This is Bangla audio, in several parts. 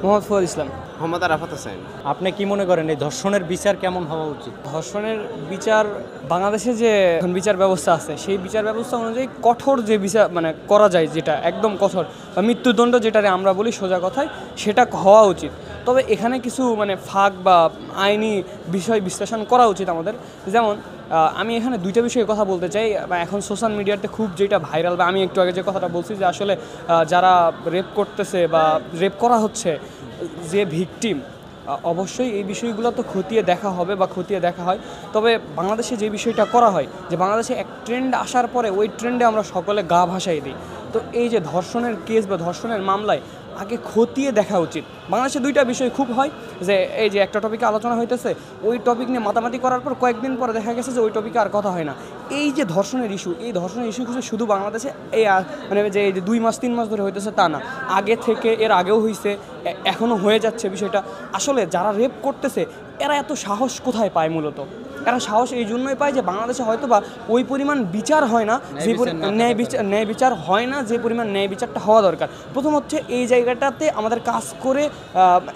মোহাম্মদ ফজল ইসলাম। মোহাম্মদ আরাফাত হোসেন। আপনি কি মনে করেন এই ধর্ষণের বিচার কেমন হওয়া উচিত? ধর্ষণের বিচার বাংলাদেশে যে এখন বিচার ব্যবস্থা আছে সেই বিচার ব্যবস্থা অনুযায়ী কঠোর যে বিচার মানে করা যায়, যেটা একদম কঠোর বা মৃত্যুদণ্ড যেটারে আমরা বলি সোজা কথায়, সেটা হওয়া উচিত। তবে এখানে কিছু মানে ফাঁক বা আইনি বিষয় বিশ্লেষণ করা উচিত আমাদের। যেমন আমি এখানে দুইটা বিষয়ে কথা বলতে চাই। এখন সোশ্যাল মিডিয়াতে খুব যেটা ভাইরাল, বা আমি একটু আগে যে কথাটা বলছি যে আসলে যারা রেপ করতেছে বা রেপ করা হচ্ছে, যে ভিকটিম, অবশ্যই এই বিষয়গুলো তো খতিয়ে দেখা হবে বা খতিয়ে দেখা হয়। তবে বাংলাদেশে যে বিষয়টা করা হয় যে বাংলাদেশে এক ট্রেন্ড আসার পরে ওই ট্রেন্ডে আমরা সকলে গা ভাসাই দিই। তো এই যে ধর্ষণের কেস বা ধর্ষণের মামলায় আগে খতিয়ে দেখা উচিত। বাংলাদেশে দুইটা বিষয় খুব হয় যে এই যে একটা টপিকে আলোচনা হইতেছে, ওই টপিক নিয়ে মাতামাতি করার পর কয়েকদিন পরে দেখা গেছে যে ওই টপিকে আর কথা হয় না। এই যে ধর্ষণের ইস্যু, এই ধর্ষণের ইস্যু কিছু শুধু বাংলাদেশে এই মানে যে এই যে 2 মাস 3 মাস ধরে হইতেছে তা না, আগে থেকে এর আগেও হয়েছে, এখনও হয়ে যাচ্ছে বিষয়টা। আসলে যারা রেপ করতেছে এরা এত সাহস কোথায় পায়? মূলত এরা সাহস এই জন্যই পায় যে বাংলাদেশে হয়তো বা ওই পরিমাণ বিচার হয় না, যে ন্যায় বিচার হয় না, যে পরিমাণ ন্যায় বিচারটা হওয়া দরকার। প্রথম হচ্ছে এই জায়গাটাতে আমাদের কাজ করে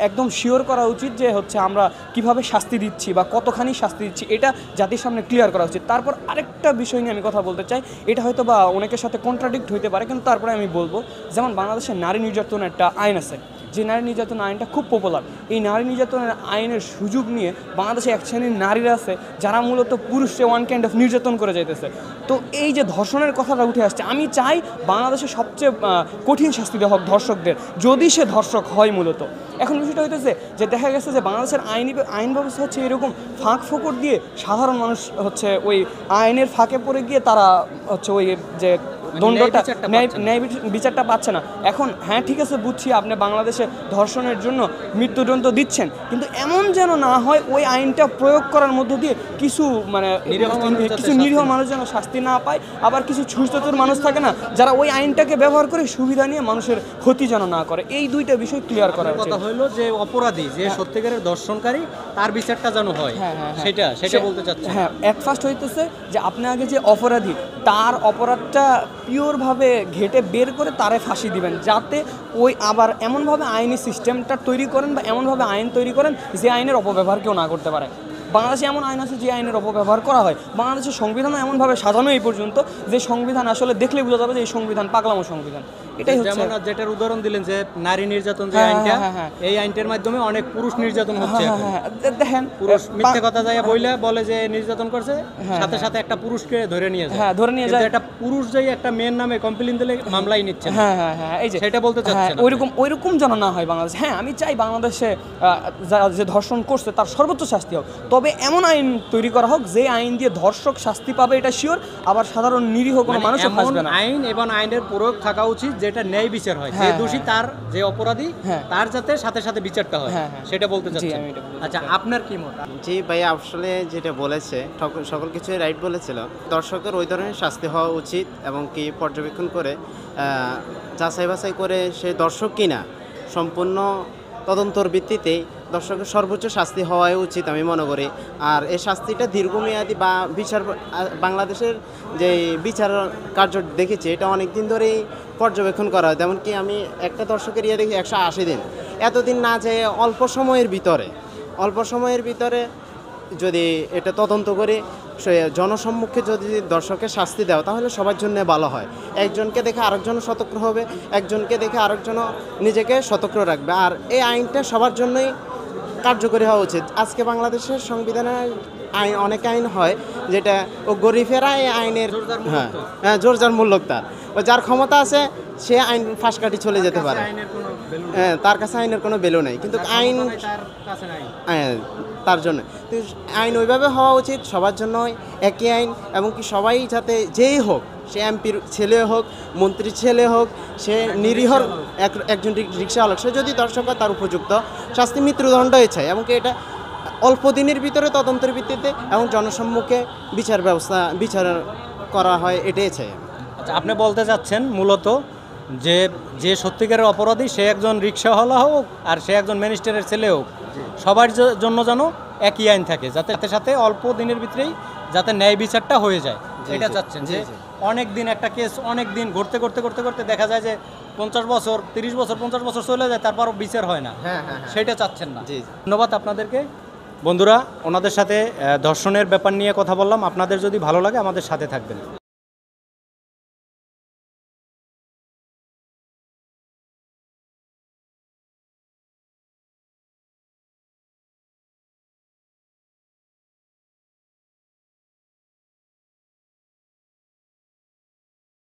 একদম শিওর করা উচিত যে হচ্ছে আমরা কিভাবে শাস্তি দিচ্ছি বা কতখানি শাস্তি দিচ্ছি, এটা জাতির সামনে ক্লিয়ার করা উচিত। তারপর আরেকটা বিষয় নিয়ে আমি কথা বলতে চাই, এটা হয়তো বা অনেকের সাথে কন্ট্রাডিক্ট হইতে পারে, কিন্তু তারপরে আমি বলবো, যেমন বাংলাদেশের নারী নির্যাতনের একটা আইন আছে, যে নারী নির্যাতন আইনটা খুব পপুলার। এই নারী নির্যাতনের আইনের সুযোগ নিয়ে বাংলাদেশে এক শ্রেণীর নারীরা আছে যারা মূলত পুরুষকে ওয়ান কাইন্ড অফ নির্যাতন করে যাইতেছে। তো এই যে ধর্ষণের কথাটা উঠে আসছে, আমি চাই বাংলাদেশে সবচেয়ে কঠিন শাস্তি দেওয়া হোক ধর্ষকদের, যদি সে ধর্ষক হয়। মূলত এখন বিষয়টা হইতেছে যে দেখা গেছে যে বাংলাদেশের আইন ব্যবস্থা হচ্ছে এরকম ফাঁক ফোকর দিয়ে সাধারণ মানুষ হচ্ছে ওই আইনের ফাঁকে পড়ে গিয়ে তারা হচ্ছে ওই যে দণ্ডটা ন্যায় বিচারটা পাচ্ছে না। এখন হ্যাঁ ঠিক আছে, বুঝছি আপনি বাংলাদেশে ধর্ষণের জন্য মৃত্যুদণ্ড দিচ্ছেন, কিন্তু এমন যেন না হয় ওই আইনটা প্রয়োগ করার মধ্য দিয়ে কিছু মানে কিছু নিরীহ মানুষ যেন শাস্তি না পায়, আবার কিছু সুস্থতর মানুষ থাকে না যারা ওই আইনটাকে ব্যবহার করে সুবিধা নিয়ে মানুষের ক্ষতি যেন না করে। এই দুইটা বিষয় ক্লিয়ার করার কথা হলো যে অপরাধী যে সত্যিকারের ধর্ষণকারী তার বিচারটা যেন হয়, সেটা বলতে চাচ্ছি। হ্যাঁ, এক ফার্স্ট হইতেছে যে আপনি আগে যে অপরাধী তার অপরাধটা পিওরভাবে ঘেটে বের করে তারে ফাঁসি দিবেন, যাতে ওই আবার এমনভাবে আইনি সিস্টেমটা তৈরি করেন বা এমনভাবে আইন তৈরি করেন যে আইনের অপব্যবহার কেউ না করতে পারে। বাংলাদেশে এমন আইন আছে যে আইনের অপব্যবহার করা হয়। বাংলাদেশের সংবিধানও এমনভাবে সাজানো এই পর্যন্ত যে সংবিধান আসলে দেখলে বোঝা যাবে যে এই সংবিধান পাগলামো সংবিধান। এটাই হচ্ছে যেমন যেটার উদাহরণ দিলেন যে নারী নির্যাতন যে আইনটা, এই আইনটার মাধ্যমে অনেক পুরুষ নির্যাতন হচ্ছে। দেখেন পুরুষ মিথ্যে কথা যাইয়া বলে যে নির্যাতন করছে, সাথে সাথে একটা পুরুষকে ধরে নিয়ে যায়, একটা পুরুষ যাই একটা মেয়ের নামে কমপ্লেইন দিলে মামলাই নিচ্ছে। এই যে সেটা বলতে চাচ্ছেন ওইরকম যেন না হয় বাংলাদেশ। হ্যাঁ, আমি চাই বাংলাদেশে যে ধর্ষণ করছে তার সর্বোচ্চ শাস্তি হোক, তবে এমন আইন তৈরি করা হোক যে আইন দিয়ে ধর্ষক শাস্তি পাবে, এটা শিওর, আবার সাধারণ নিরীহ কোনো মানুষ ফাঁসবে না। আইন এবং আইনের প্রয়োগ থাকা উচিত যেটা ন্যায় বিচার হয়, যে দোষী তার যে অপরাধী তার যাতে সাথে সাথে বিচারটা হয়, সেটা বলতে চাচ্ছি। আচ্ছা, আপনার কি মত? জি ভাই, আসলে যেটা বলেছে সকল কিছুই রাইট বলেছিল। দর্শকের ওই ধরনের শাস্তি হওয়া উচিত এবং কি পর্যবেক্ষণ করে যাচাই বাছাই করে সে দর্শক কিনা সম্পূর্ণ তদন্তর ভিত্তিতে দর্শকের সর্বোচ্চ শাস্তি হওয়াই উচিত আমি মনে করি। আর এই শাস্তিটা দীর্ঘমেয়াদী বা বিচার বাংলাদেশের যে বিচার কার্য দেখেছি এটা অনেক দিন ধরেই পর্যবেক্ষণ করা হয়। যেমন কি আমি একটা দর্শকের দেখি 180 দিন, এতদিন না যে অল্প সময়ের ভিতরে যদি এটা তদন্ত করে জনসম্মুখে যদি দর্শকের শাস্তি দেওয়া, তাহলে সবার জন্য ভালো হয়। একজনকে দেখে আরেকজন সতর্ক হবে, একজনকে দেখে আরেকজনও নিজেকে সতর্ক রাখবে। আর এই আইনটা সবার জন্যই কার্যকরী হওয়া উচিত। আজকে বাংলাদেশের সংবিধানে অনেক আইন হয় যেটা গরিবেরা এই আইনের জোরজার মূল্য তার, যার ক্ষমতা আছে সে আইন ফাঁস কাটি চলে যেতে পারে, তার কাছে আইনের কোনো ভ্যালু নেই। কিন্তু আইন তার জন্য আইন ওইভাবে হওয়া উচিত সবার জন্য একই আইন, এবং কি সবাই যাতে যেই হোক, সে এমপির ছেলে হোক, মন্ত্রীর ছেলে হোক, সে নিরীহ একজন রিক্সাওয়ালা, সে যদি দর্শক হয় তার উপযুক্ত শাস্তি মৃত্যুদণ্ড চাই, এবং কি এটা অল্প দিনের ভিতরে তদন্তের ভিত্তিতে এবং জনসম্মুখে বিচার করা হয়, এটাই চাই। আচ্ছা, আপনি বলতে চাচ্ছেন মূলত যে সত্যিকারের অপরাধী সে একজন রিক্সাওয়ালা হোক আর সে একজন মিনিস্টারের ছেলে হোক, সবার জন্য যেন একই আইন থাকে, যাতে সাথে অল্প দিনের ভিতরেই যাতে ন্যায় বিচারটা হয়ে যায়, এটা চাচ্ছেন। যে অনেক দিন একটা কেস অনেক দিন ঘুরতে করতে করতে করতে দেখা যায় যে 50 বছর 30 বছর 50 বছর চলে যায়, তারপরও বিচার হয় না। সেটা চাচ্ছেন না। জি। ধন্যবাদ আপনাদেরকে। বন্ধুরা, ওনাদের সাথে ধর্ষণের ব্যাপার নিয়ে কথা বললাম। আপনাদের যদি ভালো লাগে আমাদের সাথে থাকবেন।